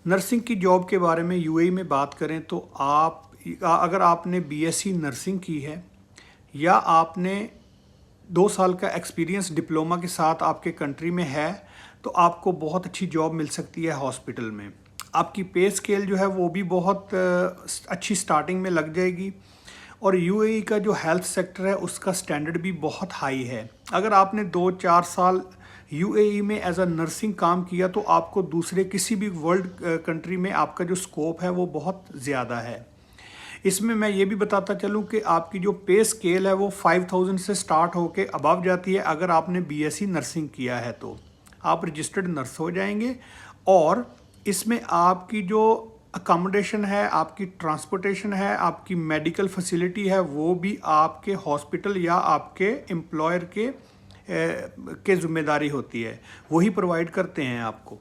Nursing की job के बारे में यूएई में बात करें तो आप अगर आपने बीएससी नर्सिंग की है या आपने 2 साल का एक्सपीरियंस डिप्लोमा के साथ आपके कंट्री में है तो आपको बहुत अच्छी जॉब मिल सकती है हॉस्पिटल में। आपकी पे स्केल जो है वो भी बहुत अच्छी स्टार्टिंग में लग जाएगी। और यूएई का जो हेल्थ सेक्टर है उसका स्टैंडर्ड भी बहुत हाई है। अगर आपने 2-4 साल यूएई में एज अ नर्सिंग काम किया तो आपको दूसरे किसी भी वर्ल्ड कंट्री में आपका जो स्कोप है वो बहुत ज़्यादा है। इसमें मैं ये भी बताता चलूँ कि आपकी जो पे स्केल है वो 5000 से स्टार्ट होके अबव जाती है। अगर आपने बीएससी नर्सिंग किया है तो आप रजिस्टर्ड नर्स हो जाएंगे। और इसमें आपकी जो अकोमोडेशन है, आपकी ट्रांसपोर्टेशन है, आपकी मेडिकल फैसिलिटी है, वो भी आपके हॉस्पिटल या आपके एम्प्लॉयर के जिम्मेदारी होती है, वही प्रोवाइड करते हैं आपको।